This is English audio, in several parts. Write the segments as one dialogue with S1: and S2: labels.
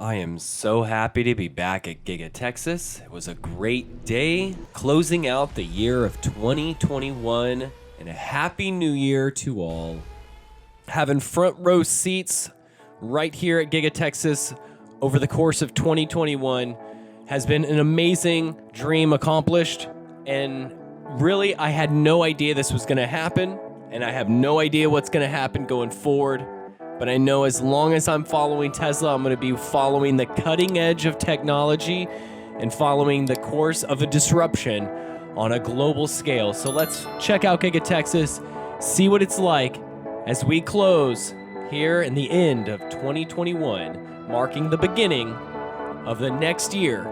S1: I am so happy to be back at GigaTexas. It was a great day, closing out the year of 2021, and a happy new year to all. Having front row seats right here at GigaTexas over the course of 2021 has been an amazing dream accomplished, and really, I had no idea this was going to happen, and I have no idea what's going to happen going forward. But I know as long as I'm following Tesla, I'm going to be following the cutting edge of technology and following the course of a disruption on a global scale. So let's check out GigaTexas, see what it's like as we close here in the end of 2021, marking the beginning of the next year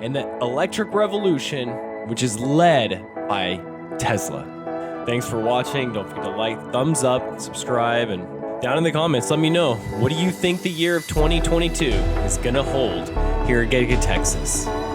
S1: and the electric revolution, which is led by Tesla. Thanks for watching. Don't forget to like, thumbs up, subscribe, and down in the comments, let me know, what do you think the year of 2022 is going to hold here at GigaTexas?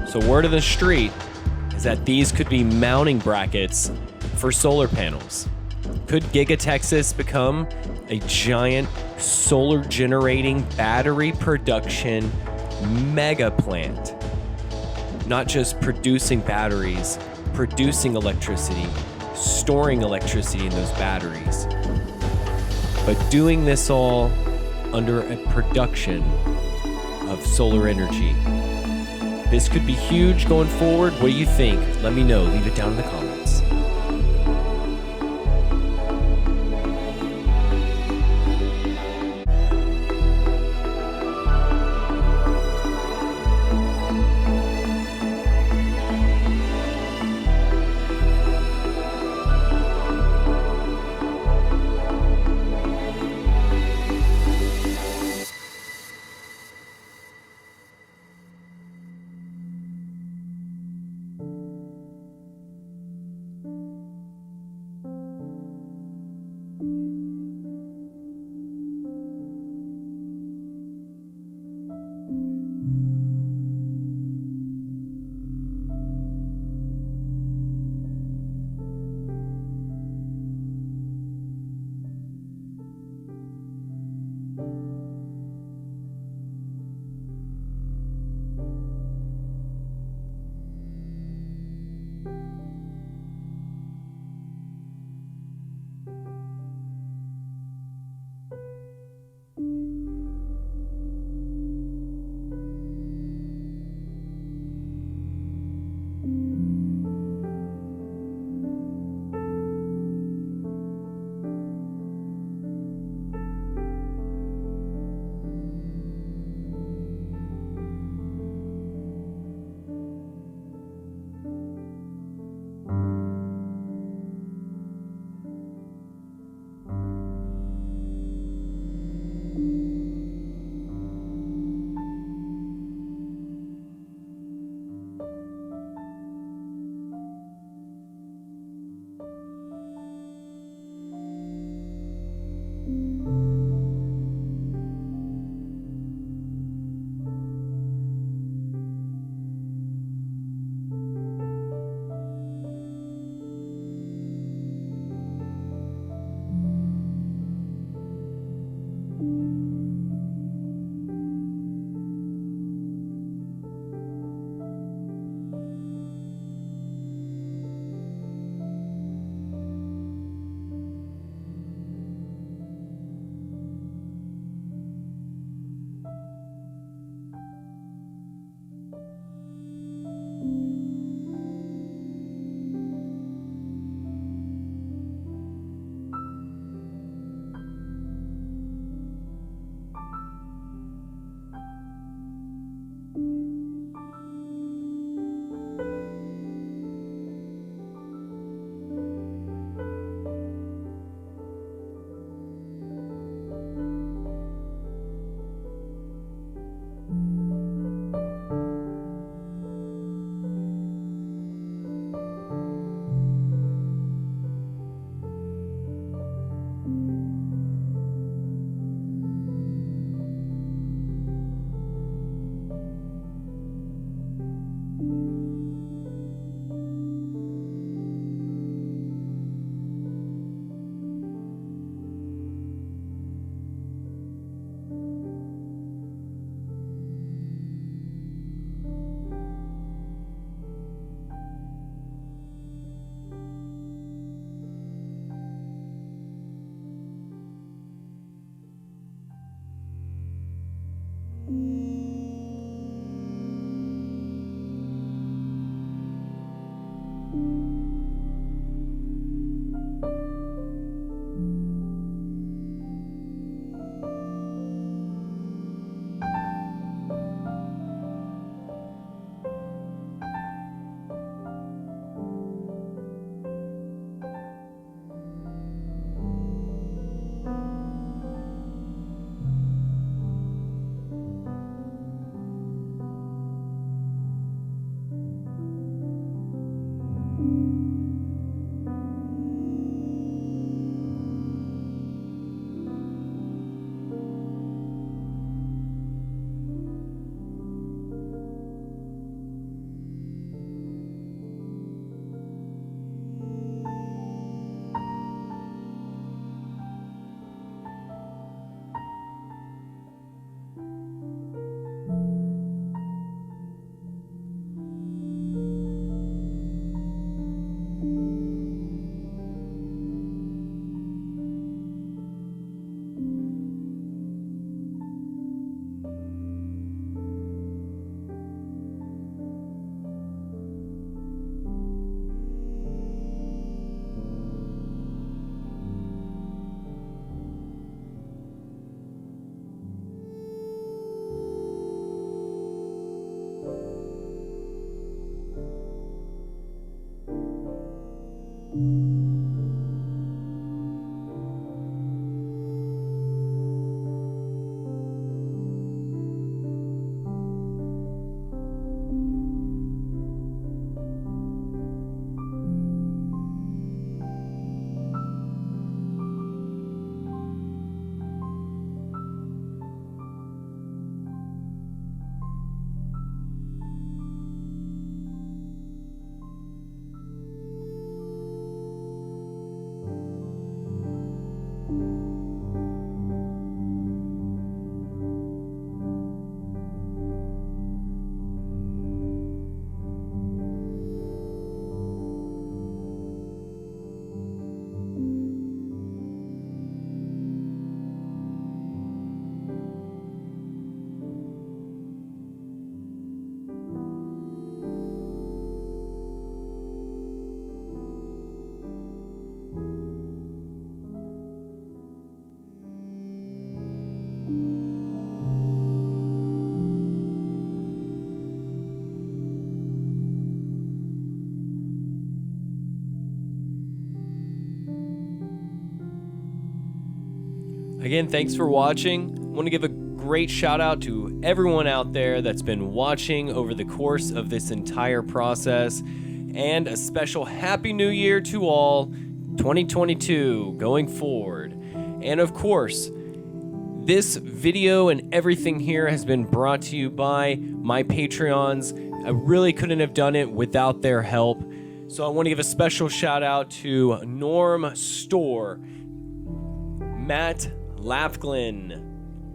S1: So word of the street is that these could be mounting brackets for solar panels. Could GigaTexas become a giant solar generating battery production mega plant? Not just producing batteries, producing electricity, storing electricity in those batteries, but doing this all under a production of solar energy. This could be huge going forward. What do you think? Let me know. Leave it down in the comments. Again, thanks for watching. I want to give a great shout out to everyone out there that's been watching over the course of this entire process, and a special Happy New Year to all, 2022 going forward. And of course, this video and everything here has been brought to you by my Patreons. I really couldn't have done it without their help. So I want to give a special shout out to Norm Store, Matt Lapglin,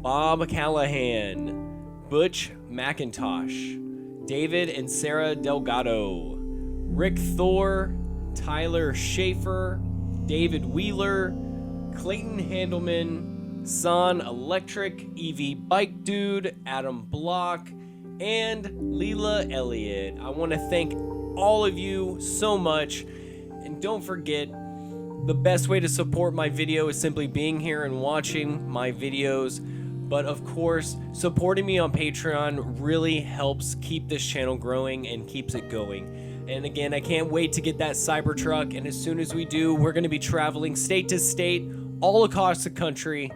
S1: Bob Callahan, Butch McIntosh, David and Sarah Delgado, Rick Thor, Tyler Schaefer, David Wheeler, Clayton Handelman, Son Electric, EV Bike Dude, Adam Block, and Leela Elliott. I want to thank all of you so much, and don't forget, the best way to support my video is simply being here and watching my videos. But of course, supporting me on Patreon really helps keep this channel growing and keeps it going. And again, I can't wait to get that Cybertruck, and as soon as we do, we're going to be traveling state to state, all across the country,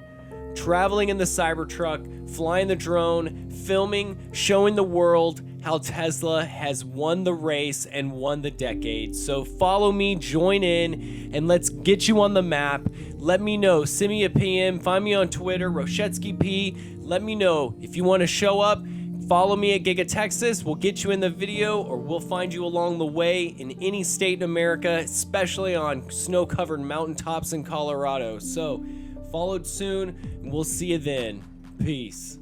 S1: traveling in the Cybertruck, flying the drone, filming, showing the world how Tesla has won the race and won the decade. So follow me, join in, and let's get you on the map. Let me know. Send me a PM. Find me on Twitter, Roschetzky P. Let me know if you want to show up. Follow me at GigaTexas. We'll get you in the video, or we'll find you along the way in any state in America, especially on snow-covered mountaintops in Colorado. So followed soon, and we'll see you then. Peace.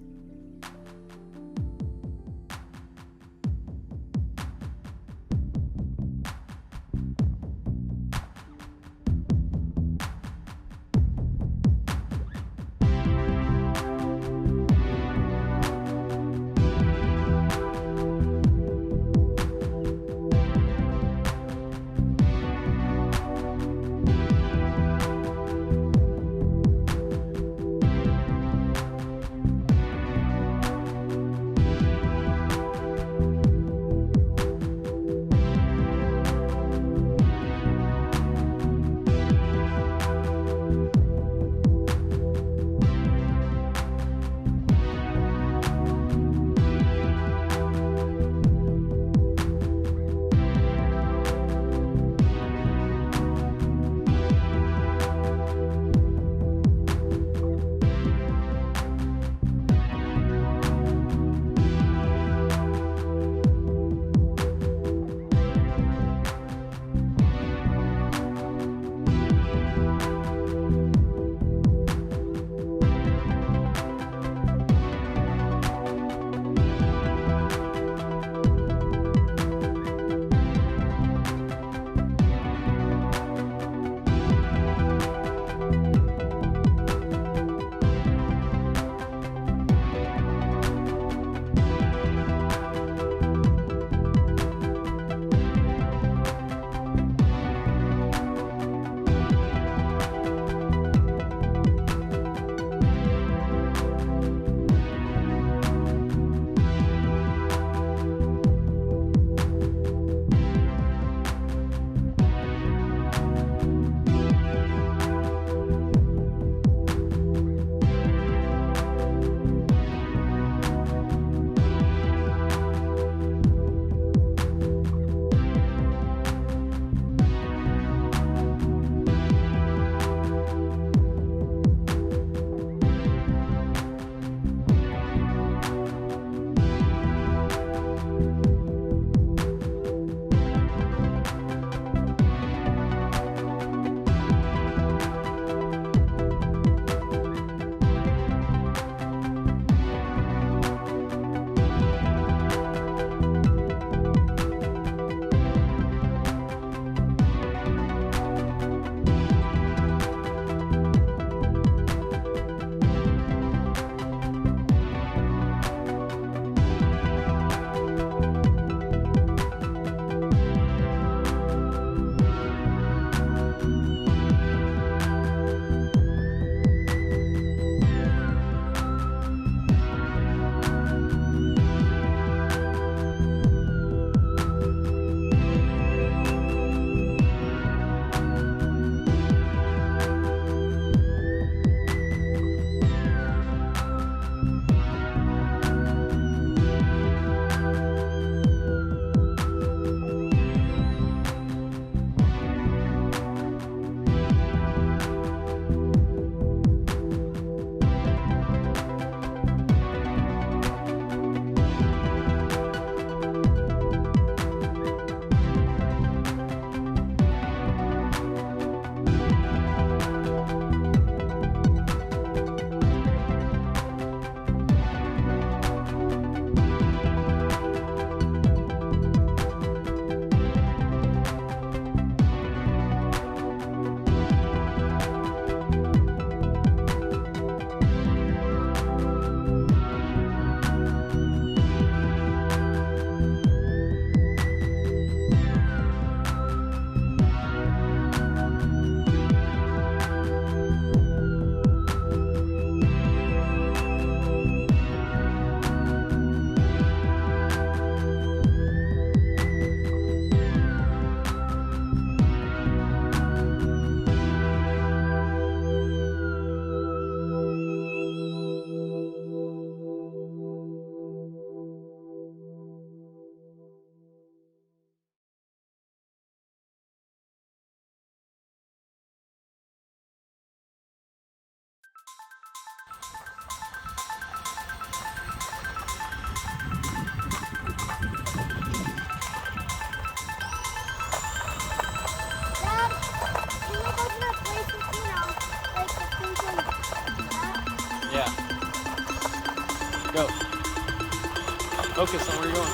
S2: Focus on where you're going.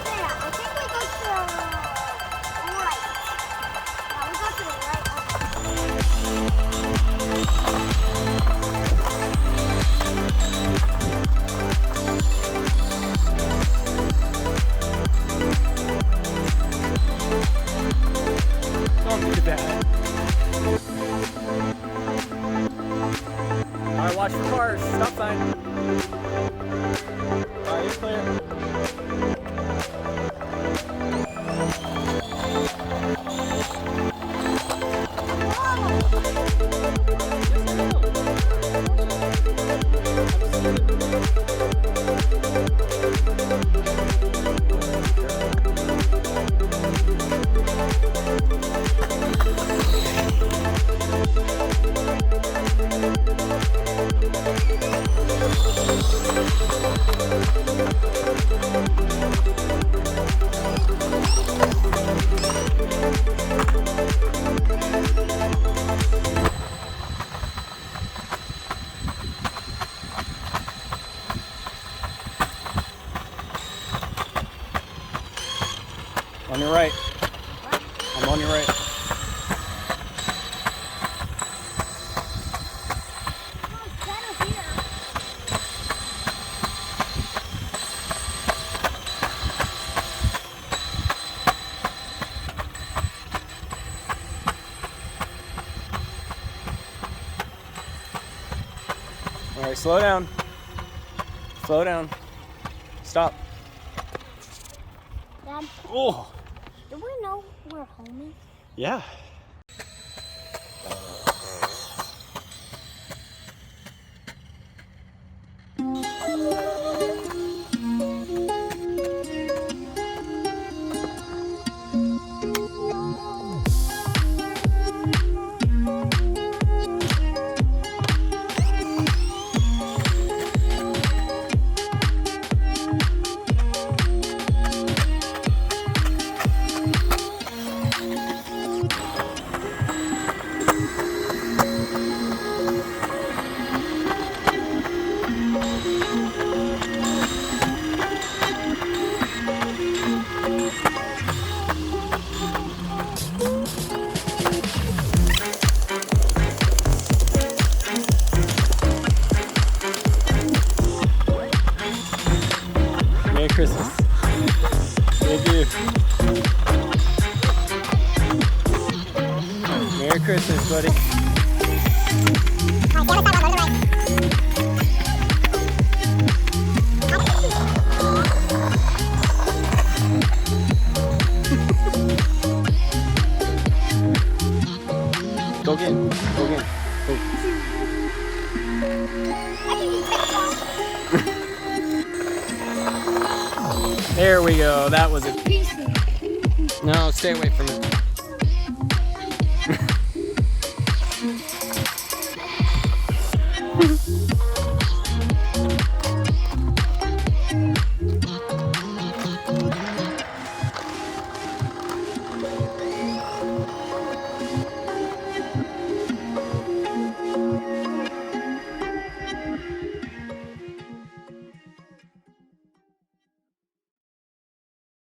S3: Yeah, I think we go to the right. Yeah, we go to the right.
S2: Don't do that. Alright, watch for cars. Stop sign. Alright, you're clear. On your right. I'm on your right.
S3: Oh, it's better here.
S2: Alright, slow down. Slow down. Stop.
S3: Dad,
S2: Oh,
S3: do we know where home is?
S2: yeah. Merry Christmas. Thank you. Merry Christmas, buddy. Go again. Go again. Go. There we go. That was it. No, stay away from